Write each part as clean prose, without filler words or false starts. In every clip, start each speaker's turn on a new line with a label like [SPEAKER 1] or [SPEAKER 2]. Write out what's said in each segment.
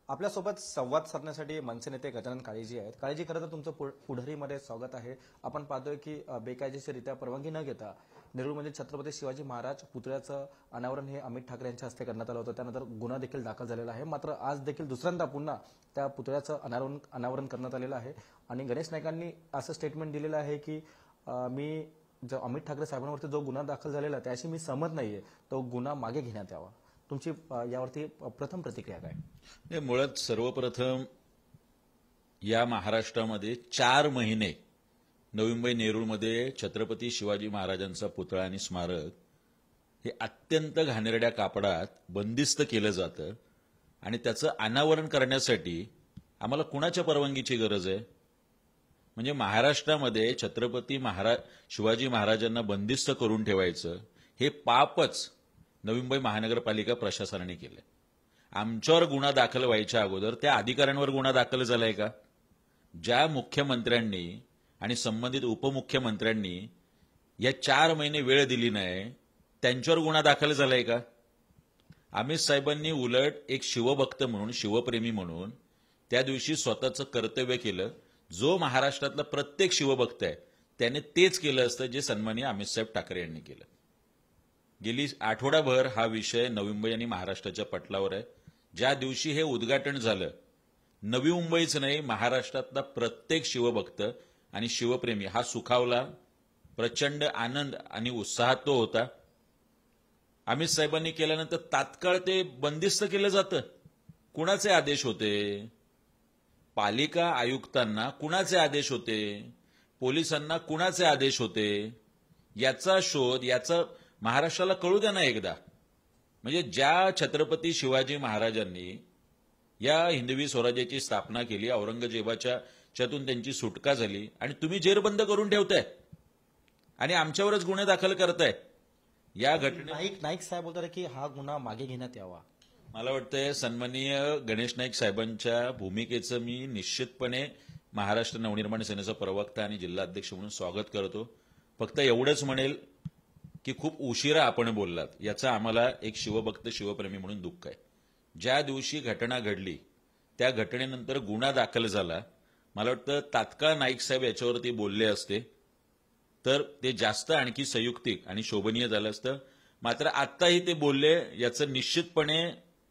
[SPEAKER 1] आपल्यासोबत संवाद साधण्यासाठी मनसे नेते गजानन काळेजी आहेत. काळेजी, खरं तर तुमचं पुढारीमध्ये स्वागत आहे. आपण पाहतोय की बेकायदेशीररित्या परवानगी न घेता नेरूळमध्ये छत्रपती शिवाजी महाराज पुतळ्याचं अनावरण हे अमित ठाकरे यांच्या हस्ते करण्यात आलं होतं. त्यानंतर गुन्हा देखील दाखल झालेला आहे. मात्र आज देखील दुसऱ्यांदा पुन्हा त्या पुतळ्याचं अनावरण करण्यात आलेलं आहे आणि गणेश नाईकांनी असं स्टेटमेंट दिलेलं आहे की मी जो अमित ठाकरे साहेबांवरती जो गुन्हा दाखल झालेला आहे त्याशी मी सहमत नाहीये, तो गुन्हा मागे घेण्यात यावा. तुमची यावरती प्रथम प्रतिक्रिया काय?
[SPEAKER 2] नाही, मुळात सर्वप्रथम या महाराष्ट्रामध्ये 4 महिने नवी मुंबई नेरूळमध्ये छत्रपती शिवाजी महाराजांचा पुतळा आणि स्मारक हे अत्यंत घाणेरड्या कापडात बंदिस्त केलं जातं आणि त्याचं अनावरण करण्यासाठी आम्हाला कुणाच्या परवानगीची गरज आहे? म्हणजे महाराष्ट्रामध्ये छत्रपती शिवाजी महाराजांना बंदिस्त करून ठेवायचं हे पापच नवी मुंबई महानगरपालिका प्रशासनाने केलं. आमच्यावर गुन्हा दाखल व्हायच्या अगोदर त्या अधिकाऱ्यांवर गुन्हा दाखल झालाय का? ज्या मुख्यमंत्र्यांनी आणि संबंधित उपमुख्यमंत्र्यांनी या 4 महिने वेळ दिली नाही त्यांच्यावर गुन्हा दाखल झालाय का? अमित साहेबांनी उलट एक शिवभक्त म्हणून, शिवप्रेमी म्हणून त्या दिवशी स्वतःचं कर्तव्य केलं. जो महाराष्ट्रातला प्रत्येक शिवभक्त आहे त्याने तेच केलं असतं जे सन्माननीय अमित साहेब ठाकरे यांनी केलं. गेली आठवडाभर हा विषय नवी मुंबई आणि महाराष्ट्राच्या पटलावर आहे. ज्या दिवशी हे उद्घाटन झालं, नवी मुंबईच नाही महाराष्ट्रातला प्रत्येक शिवभक्त आणि शिवप्रेमी हा सुखावला. प्रचंड आनंद आणि उत्साहात तो होता. अमित साहेबांनी केल्यानंतर तात्काळ ते बंदिस्त केलं जातं. कुणाचे आदेश होते? पालिका आयुक्तांना कुणाचे आदेश होते? पोलिसांना कुणाचे आदेश होते? याचा शोध महाराष्ट्राला कळू द्या ना एकदा. म्हणजे ज्या छत्रपती शिवाजी महाराजांनी या हिंदवी स्वराज्याची स्थापना केली, औरंगजेबाच्यातून त्यांची सुटका झाली आणि तुम्ही जेरबंद करून ठेवताय आणि आमच्यावरच गुन्हे दाखल करताय. या
[SPEAKER 1] नाईक साहेब बोलतात की हा गुन्हा मागे घेण्यात यावा.
[SPEAKER 2] मला वाटतंय सन्माननीय गणेश नाईक साहेबांच्या भूमिकेचं मी निश्चितपणे महाराष्ट्र नवनिर्माण सेनेचा प्रवक्ता आणि जिल्हाध्यक्ष म्हणून स्वागत करतो. फक्त एवढंच म्हणेल की खूप उशिरा आपण बोललात, याचा आम्हाला एक शिवभक्त शिवप्रेमी म्हणून दुःख आहे. ज्या दिवशी घटना घडली त्या घटनेनंतर गुन्हा दाखल झाला, मला वाटतं तात्काळ नाईक साहेब याच्यावरती बोलले असते तर ते जास्त आणखी संयुक्तिक आणि शोभनीय झालं असतं. मात्र आत्ताही ते बोलले, याचं निश्चितपणे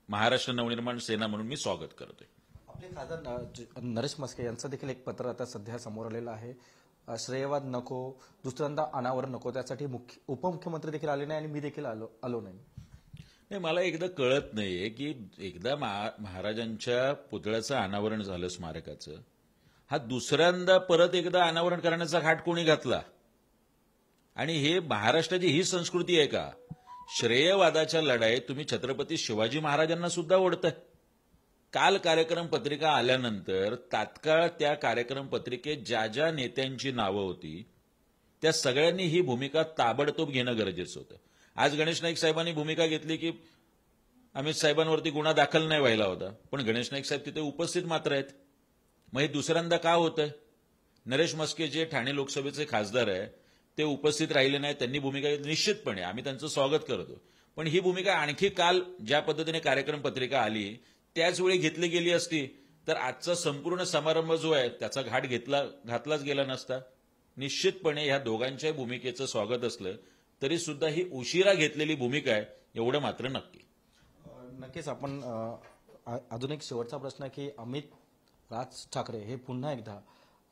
[SPEAKER 2] महाराष्ट्र नवनिर्माण सेना म्हणून मी स्वागत करतोय.
[SPEAKER 1] आपले खासदार नरेश म्हस्के यांचं देखील एक पत्र आता सध्या समोर आलेलं आहे. श्रेयवाद नको, दुसऱ्यांदा अनावरण नको, त्यासाठी उपमुख्यमंत्री देखील आले नाही आणि मी देखील आलो नाही.
[SPEAKER 2] मला एकदा कळत नाहीये की एकदा महाराजांच्या पुतळ्याचं अनावरण झालं स्मारकाचं, हा दुसऱ्यांदा परत एकदा अनावरण करण्याचा घाट कोणी घातला? आणि हे महाराष्ट्राची ही संस्कृती आहे का? श्रेयवादाच्या लढाईत तुम्ही छत्रपती शिवाजी महाराजांना सुद्धा ओढताय. काल कार्यक्रम पत्रिका आल्यानंतर तात्काळ त्या कार्यक्रम पत्रिकेत ज्या ज्या नेत्यांची नावं होती त्या सगळ्यांनी ही भूमिका ताबडतोब घेणं गरजेचं होतं. आज गणेश नाईक साहेबांनी भूमिका घेतली की अमित साहेबांवरती गुन्हा दाखल नाही व्हायला होता, पण गणेश नाईक साहेब तिथे उपस्थित मात्र आहेत. मग हे दुसऱ्यांदा का होतंय? नरेश म्हस्के जे ठाणे लोकसभेचे खासदार आहे ते उपस्थित राहिले नाही, त्यांनी भूमिका घेतली. निश्चितपणे आम्ही त्यांचं स्वागत करतो, पण ही भूमिका आणखी काल ज्या पद्धतीने कार्यक्रम पत्रिका आली त्याच वेळी घेतली गेली असती तर आजचा संपूर्ण समारंभ जो आहे त्याचा घाट घातलाच गेला नसता. निश्चितपणे ह्या दोघांच्या भूमिकेचं स्वागत असलं तरी सुद्धा ही उशिरा घेतलेली भूमिका आहे, एवढं मात्र नक्की.
[SPEAKER 1] नक्कीच. आपण अजून एक शेवटचा प्रश्न की अमित राज ठाकरे हे पुन्हा एकदा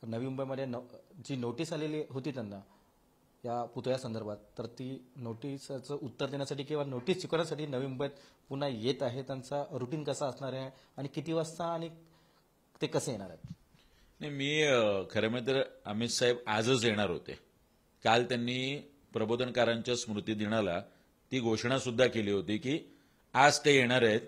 [SPEAKER 1] नवी मुंबईमध्ये जी नोटीस आलेली होती त्यांना या पुतळ्या संदर्भात, तर ती नोटीसचं उत्तर देण्यासाठी किंवा नोटीस चुकवण्यासाठी नवी मुंबईत पुन्हा येत आहे. त्यांचा रुटीन कसा असणार आहे आणि किती वाजता आणि ते कसे येणार आहेत?
[SPEAKER 2] नाही, मी खरं म्हणजे अमित साहेब आजच येणार होते. काल त्यांनी प्रबोधनकारांच्या स्मृती दिनाला ती घोषणा सुद्धा केली होती की आज ते येणार आहेत.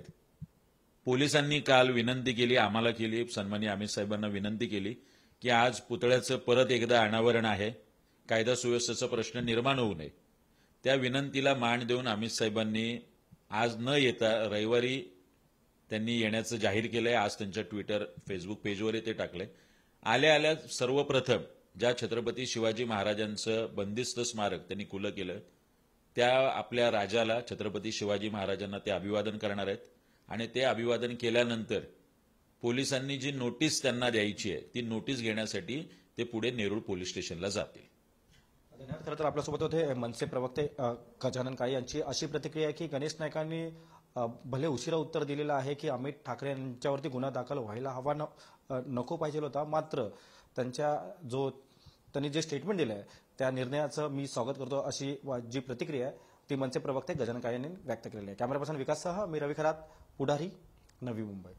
[SPEAKER 2] पोलिसांनी काल विनंती केली, आम्हाला केली, सन्माननीय अमित साहेबांना विनंती केली की आज पुतळ्याचं परत एकदा अनावरण आहे, कायदा सुव्यवस्थेचा प्रश्न निर्माण होऊ नये. त्या विनंतीला मान देऊन अमित साहेबांनी आज न येता रविवारी त्यांनी येण्याचं जाहीर केलंय. आज त्यांच्या ट्विटर फेसबुक पेजवरही ते टाकलंय. आल्या आल्या सर्वप्रथम ज्या छत्रपती शिवाजी महाराजांचं बंदिस्त स्मारक त्यांनी खुलं केलं त्या आपल्या राजाला छत्रपती शिवाजी महाराजांना ते अभिवादन करणार आहेत आणि ते अभिवादन केल्यानंतर पोलिसांनी जी नोटीस त्यांना द्यायची आहे ती नोटीस घेण्यासाठी ते पुढे नेरूळ पोलीस स्टेशनला जातील.
[SPEAKER 1] धन्यवाद. खरं तर आपल्यासोबत होते मनसे प्रवक्ते गजानन काळे यांची अशी प्रतिक्रिया आहे की गणेश नाईकांनी भले उशिरा उत्तर दिलेलं आहे की अमित ठाकरे यांच्यावरती गुन्हा दाखल व्हायला हवा नको पाहिजे होता, मात्र त्यांनी जे स्टेटमेंट दिलं आहे त्या निर्णयाचं मी स्वागत करतो अशी जी प्रतिक्रिया आहे ती मनसे प्रवक्ते गजानन काळे यांनी व्यक्त केलेली आहे. कॅमेरा पर्सन विकाससह मी रवी खरात, पुढारी, नवी मुंबई.